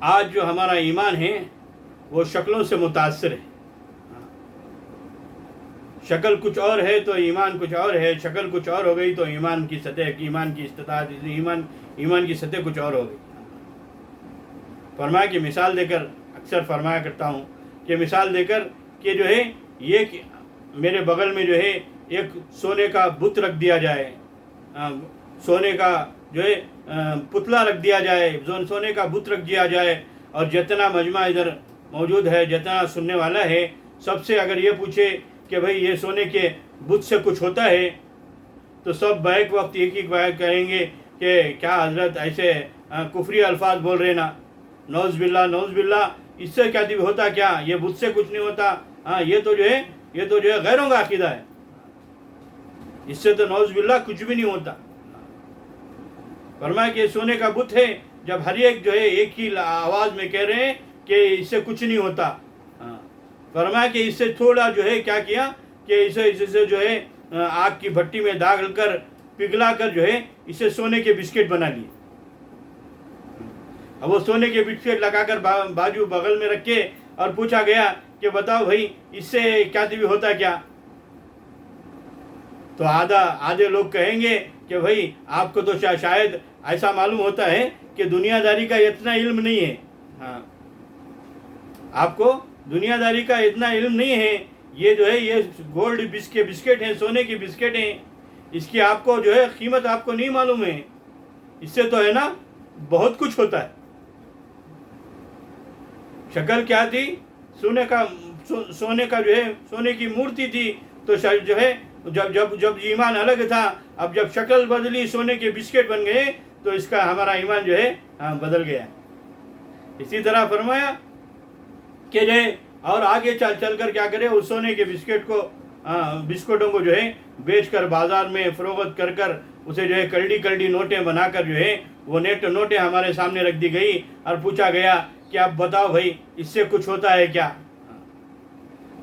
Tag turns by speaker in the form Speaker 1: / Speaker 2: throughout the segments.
Speaker 1: آج جو ہمارا ایمان ہے وہ شکلوں سے متاثر ہے. شکل کچھ اور ہے تو ایمان کچھ اور ہے، شکل کچھ اور ہو گئی تو ایمان کی سطح، ایمان کی استطاعت، ایمان کی سطح کچھ اور ہو گئی. فرمایا کہ مثال دے کر، اکثر فرمایا کرتا ہوں کہ مثال دے کر کہ جو ہے یہ کہ میرے بغل میں جو ہے ایک سونے کا بت رکھ دیا جائے، سونے کا جو ہے پتلا رکھ دیا جائے، سونے کا بت رکھ دیا جائے، اور جتنا مجمع ادھر موجود ہے، جتنا سننے والا ہے، سب سے اگر یہ پوچھے کہ بھئی یہ سونے کے بت سے کچھ ہوتا ہے، تو سب بیک وقت ایک ہی بات کہیں گے کہ کیا حضرت ایسے کفری الفاظ بول رہے نا، نعوذ باللہ نعوذ باللہ، اس سے کیا ہوتا، کیا یہ بت سے کچھ نہیں ہوتا، یہ تو جو ہے غیروں کا عقیدہ ہے، اس سے تو نعوذ باللہ کچھ بھی نہیں ہوتا. فرمایا کہ سونے کا بت ہے، جب ہر ایک جو ہے ایک ہی آواز میں کہہ رہے ہیں کہ اس سے کچھ نہیں ہوتا. فرمایا کہ اس سے تھوڑا جو ہے کیا کیا کہ اسے جو ہے آگ کی بھٹی میں ڈال کر پگھلا کر جو ہے اسے سونے کے بسکٹ بنا لیے. اب وہ سونے کے بسکٹ لگا کر بازو بغل میں رکھے اور پوچھا گیا کہ بتاؤ بھائی اس سے کیا ہوتا کیا؟ تو آدھے لوگ کہیں گے کہ بھائی آپ کو تو شاید ایسا معلوم ہوتا ہے کہ دنیا داری کا اتنا علم نہیں ہے. آپ کو دنیا داری کا اتنا علم نہیں ہے. یہ جو ہے یہ گولڈ کے بسکٹ ہیں، سونے کے بسکٹ ہیں، اس کی آپ کو جو ہے قیمت آپ کو نہیں معلوم ہے. اس سے تو ہے نا بہت کچھ ہوتا ہے. شکل کیا تھی؟ سونے کا جو ہے سونے کی مورتی تھی. تو جو ہے جب ایمان الگ تھا، اب جب شکل بدلی، سونے کے بسکٹ بن گئے، تو اس کا ہمارا ایمان جو ہے بدل گیا. اسی طرح فرمایا کہ جو ہے اور آگے چل کر کیا کرے، اس سونے کے بسکٹوں کو جو ہے بیچ کر بازار میں فروخت کر اسے جو ہے کلڈی نوٹیں بنا کر جو ہے وہ نوٹیں ہمارے سامنے رکھ دی گئی اور پوچھا گیا کہ آپ بتاؤ بھائی اس سے کچھ ہوتا ہے کیا؟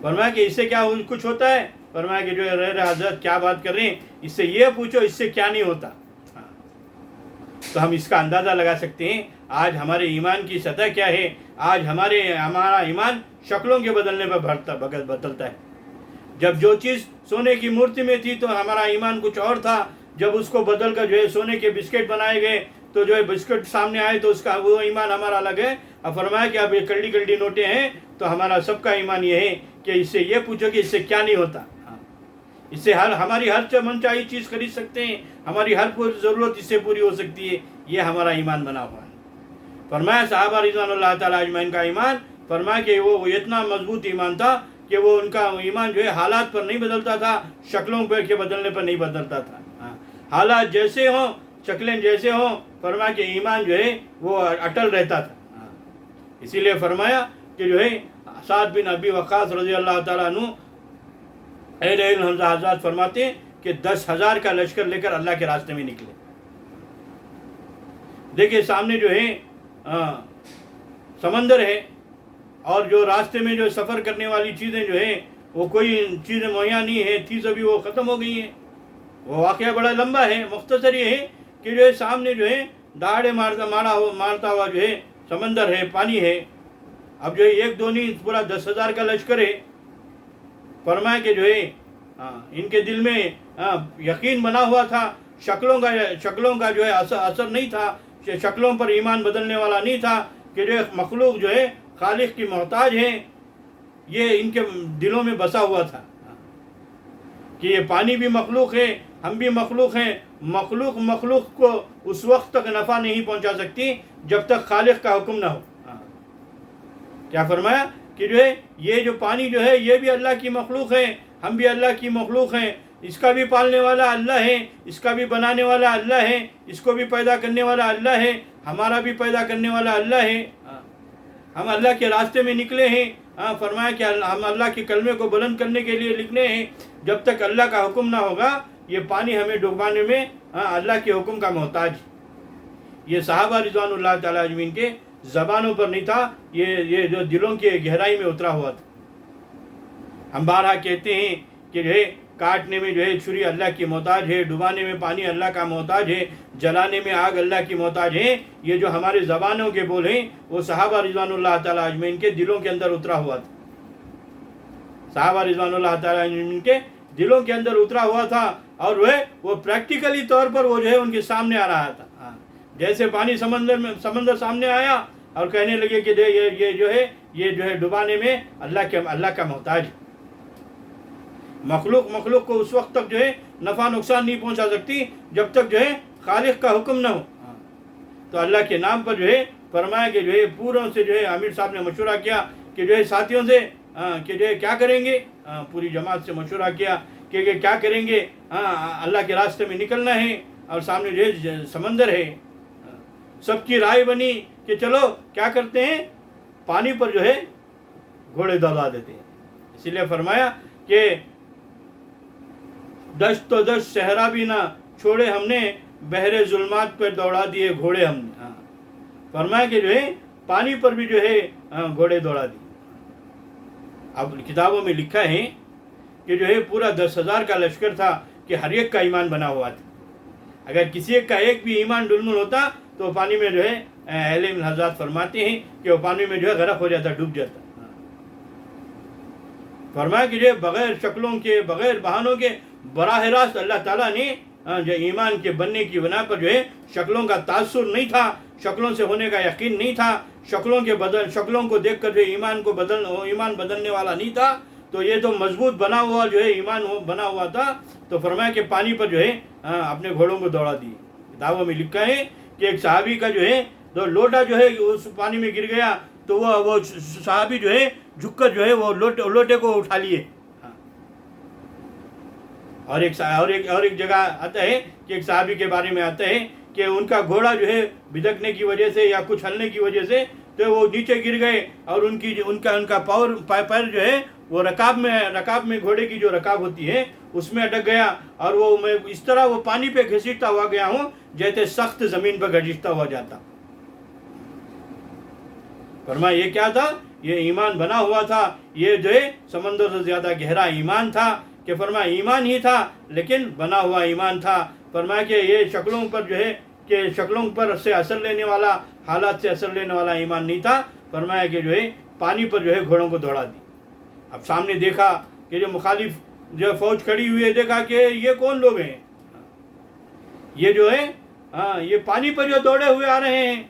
Speaker 1: فرمایا کہ اس سے کیا کچھ ہوتا ہے؟ فرمایا کہ جو حضرت کیا بات کر رہے ہیں، اس سے یہ پوچھو اس سے کیا نہیں ہوتا. تو ہم اس کا اندازہ لگا سکتے ہیں آج ہمارے ایمان کی سطح کیا ہے. آج ہمارا ایمان شکلوں کے بدلنے پر بدلتا ہے. جب جو چیز سونے کی مورتی میں تھی تو ہمارا ایمان کچھ اور تھا. جب اس کو بدل کر جو ہے سونے کے بسکٹ بنائے گئے تو جو ہے بسکٹ سامنے آئے تو اس کا وہ ایمان ہمارا الگ ہے. اب فرمایا کہ اب یہ کلڈی نوٹیں ہیں تو ہمارا سب کا ایمان یہ ہے کہ اس سے یہ پوچھو کہ اس سے کیا نہیں ہوتا. اس سے ہماری ہر من چاہی چیز خرید سکتے ہیں، ہماری ہر ضرورت اس سے پوری ہو سکتی ہے. یہ ہمارا ایمان بنا ہوا ہے. فرمایا صحابہ رضوان اللہ تعالیٰ اجمعین کا ایمان، فرمایا کہ وہ اتنا مضبوط ایمان تھا کہ وہ ان کا ایمان جو ہے حالات پر نہیں بدلتا تھا، شکلوں پر کے بدلنے پر نہیں بدلتا تھا. حالات جیسے ہوں، شکلیں جیسے ہوں، فرمایا کہ ایمان جو ہے وہ اٹل رہتا تھا. اسی لیے فرمایا کہ جو ہے سعد بن ابی وقاص رضی اللہ تعالیٰ عنہ حمزہ حضرات فرماتے ہیں کہ 10,000 کا لشکر لے کر اللہ کے راستے میں نکلے. دیکھیں سامنے جو ہے سمندر ہے، اور جو راستے میں جو سفر کرنے والی چیزیں جو ہیں وہ کوئی چیزیں مہیا نہیں ہے تھی، سبھی وہ ختم ہو گئی ہیں. وہ واقعہ بڑا لمبا ہے، مختصر یہ ہے کہ جو ہے سامنے جو ہے دہاڑے مارتا ہوا جو ہے سمندر ہے، پانی ہے. اب جو ہے ایک دو نہیں، پورا 10,000 کا لشکر ہے. فرمایا کہ جو ہے ان کے دل میں یقین بنا ہوا تھا، شکلوں کا جو ہے اثر نہیں تھا، شکلوں پر ایمان بدلنے والا نہیں تھا کہ جو ہے مخلوق جو ہے خالق کی محتاج ہیں. یہ ان کے دلوں میں بسا ہوا تھا کہ یہ پانی بھی مخلوق ہے، ہم بھی مخلوق ہیں. مخلوق کو اس وقت تک نفع نہیں پہنچا سکتی جب تک خالق کا حکم نہ ہو. کیا فرمایا کہ جو ہے یہ جو پانی جو ہے یہ بھی اللہ کی مخلوق ہے، ہم بھی اللہ کی مخلوق ہیں. اس کا بھی پالنے والا اللہ ہے، اس کا بھی بنانے والا اللہ ہے، اس کو بھی پیدا کرنے والا اللہ ہے، ہمارا بھی پیدا کرنے والا اللہ ہے. ہم اللہ کے راستے میں نکلے ہیں. فرمایا کہ ہم اللہ کے کلمے کو بلند کرنے کے لیے نکلے ہیں. جب تک اللہ کا حکم نہ ہوگا یہ پانی ہمیں ڈوبانے میں اللہ کے حکم کا محتاج. یہ صحابہ رضوان اللہ تعالیٰ اجمعین کے زبانوں پر نہیں تھا، یہ جو دلوں کی گہرائی میں اترا ہوا تھا. ہم بارہا کہتے ہیں کہ کاٹنے میں جو ہے چھری اللہ کی محتاج ہے، ڈبانے میں پانی اللہ کا محتاج ہے، جلانے میں آگ اللہ کی محتاج ہے. یہ جو ہمارے زبانوں کے بول ہیں وہ صحابہ رضوان اللہ تعالیٰ اجمعین کے دلوں کے اندر اترا ہوا تھا. صحابہ رضوان اللہ تعالیٰ اجمعین کے دلوں کے اندر اترا ہوا تھا، اور وہ پریکٹیکلی طور پر وہ جو ہے ان کے سامنے آ رہا تھا. جیسے پانی سمندر سامنے آیا اور کہنے لگے کہ یہ جو ہے ڈبانے میں اللہ کا محتاج. مخلوق کو اس وقت تک جو ہے نفع نقصان نہیں پہنچا سکتی جب تک جو ہے خالق کا حکم نہ ہو. تو اللہ کے نام پر جو ہے فرمایا کہ جو ہے پوروں سے جو ہے امیر صاحب نے مشورہ کیا کہ جو ہے ساتھیوں سے کہ جو ہے کیا کریں گے. پوری جماعت سے مشورہ کیا کہ کیا کریں گے. اللہ کے راستے میں نکلنا ہے اور سامنے جو ہے سمندر ہے. سب کی رائے بنی کہ چلو کیا کرتے ہیں، پانی پر جو ہے گھوڑے دوڑا دیتے ہیں. اسی لیے فرمایا کہ دشت تو دشت صحرا بھی نہ چھوڑے ہم نے، بحر ظلمات پر دوڑا دیے گھوڑے ہم نے. فرمایا کہ جو ہے پانی پر بھی جو ہے گھوڑے دوڑا دیے. اب کتابوں میں لکھا ہے کہ جو ہے پورا 10,000 کا لشکر تھا کہ ہر ایک کا ایمان بنا ہوا تھا. اگر کسی ایک کا ایک بھی ایمان ڈلمل ہوتا تو پانی میں جو ہے اہل علم حضرات فرماتے ہیں کہ وہ پانی میں جو ہے غرق ہو جاتا، ڈوب جاتا. فرمایا کہ جو ہے بغیر شکلوں کے، بغیر بہانوں کے براہ راست اللہ تعالیٰ نے جو ایمان کے بننے کی بنا پر جو ہے شکلوں کا تاثر نہیں تھا، شکلوں سے ہونے کا یقین نہیں تھا، شکلوں کو دیکھ کر جو ایمان بدلنے والا نہیں تھا. تو یہ تو مضبوط بنا ہوا جو ہے ایمان بنا ہوا تھا. تو فرمایا کہ پانی پر جو ہے اپنے گھوڑوں کو دوڑا دیے. کتابوں میں لکھا ہے کہ ایک صحابی کا جو ہے تو لوٹا جو ہے اس پانی میں گر گیا تو وہ صحابی جو ہے جھک کر جو ہے وہ لوٹے کو اٹھا لیے. اور ایک جگہ آتا ہے کہ ایک صحابی کے بارے میں آتا ہے کہ ان کا گھوڑا جو ہے بدکنے کی وجہ سے یا کچھ ہلنے کی وجہ سے تو وہ نیچے گر گئے، اور ان کا پیر جو ہے وہ رکاب میں گھوڑے کی جو رکاب ہوتی ہے اس میں اٹک گیا، اور وہ میں اس طرح وہ پانی پہ گھسیٹتا ہوا گیا ہوں جیسے سخت زمین پر گھسیٹتا ہوا جاتا. فرمایا یہ کیا تھا؟ یہ ایمان بنا ہوا تھا. یہ جو ہے سمندر سے زیادہ گہرا ایمان تھا کہ فرمایا ایمان ہی تھا لیکن بنا ہوا ایمان تھا. فرمایا کہ یہ شکلوں پر جو ہے کہ شکلوں پر سے اثر لینے والا، حالات سے اثر لینے والا ایمان نہیں تھا. فرمایا کہ جو ہے پانی پر جو ہے گھوڑوں کو دوڑا دی. اب سامنے دیکھا کہ جو مخالف جو فوج کھڑی ہوئی ہے، دیکھا کہ یہ کون لوگ ہیں، یہ جو ہے یہ پانی پر جو دوڑے ہوئے آ رہے ہیں،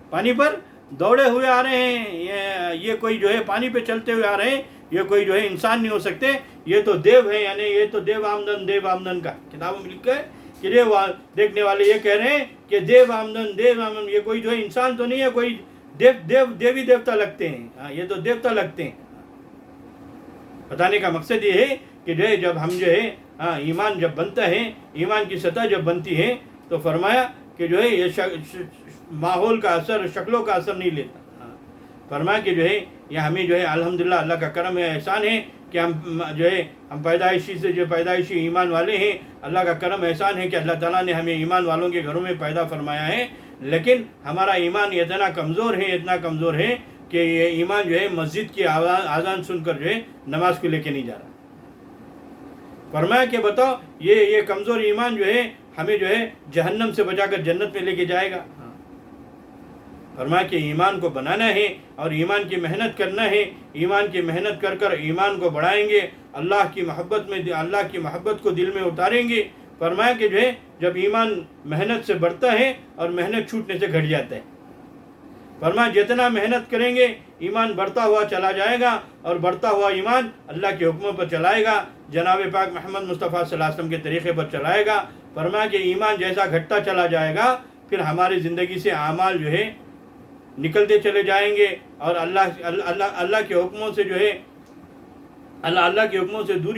Speaker 1: پانی پر دوڑے ہوئے آ رہے ہیں، یہ کوئی جو ہے پانی پہ چلتے ہوئے آ رہے ہیں، یہ کوئی جو ہے انسان نہیں ہو سکتے، یہ تو دیو ہے. یعنی یہ تو دیو آمدن کا کتابوں میں لکھا ہے کہ دیکھنے والے یہ کہہ رہے ہیں کہ دیو آمدن یہ کوئی جو ہے انسان تو نہیں ہے، کوئی دیوی دیوتا لگتے ہیں. یہ تو دیوتا لگتے ہیں. بتانے کا مقصد یہ ہے کہ جو ہے جب ہم جو ہے ایمان جب بنتا ہے، ایمان کی سطح جب بنتی ہے تو فرمایا کہ جو ہے یہ ماحول کا اثر، شکلوں کا اثر نہیں لیتا. فرمایا کہ جو ہے یہ ہمیں جو ہے الحمدللہ اللہ کا کرم ہے، احسان ہے کہ ہم پیدائشی ایمان والے ہیں. اللہ کا کرم احسان ہے کہ اللہ تعالیٰ نے ہمیں ایمان والوں کے گھروں میں پیدا فرمایا ہے. لیکن ہمارا ایمان اتنا کمزور ہے کہ یہ ایمان جو ہے مسجد کی آذان سن کر جو ہے نماز کو لے کے نہیں جا رہا. فرمایا کہ بتاؤ یہ کمزور ایمان جو ہے ہمیں جو ہے جہنم سے بچا کر جنت میں لے کے جائے گا. فرمایا کہ ایمان کو بنانا ہے اور ایمان کی محنت کرنا ہے. ایمان کی محنت کر ایمان کو بڑھائیں گے، اللہ کی محبت کو دل میں اتاریں گے. فرمایا کہ جو ہے جب ایمان محنت سے بڑھتا ہے اور محنت چھوٹنے سے گھٹ جاتا ہے. فرمایا جتنا محنت کریں گے ایمان بڑھتا ہوا چلا جائے گا، اور بڑھتا ہوا ایمان اللہ کے حکموں پر چلائے گا، جناب پاک محمد مصطفیٰ صلی اللہ علیہ وسلم کے طریقے پر چلائے گا. فرمایا کہ ایمان جیسا گھٹتا چلا جائے گا پھر ہماری زندگی سے اعمال جو ہے نکلتے چلے جائیں گے، اور اللہ کے حکموں سے جو ہے اللہ کے حکموں سے دوری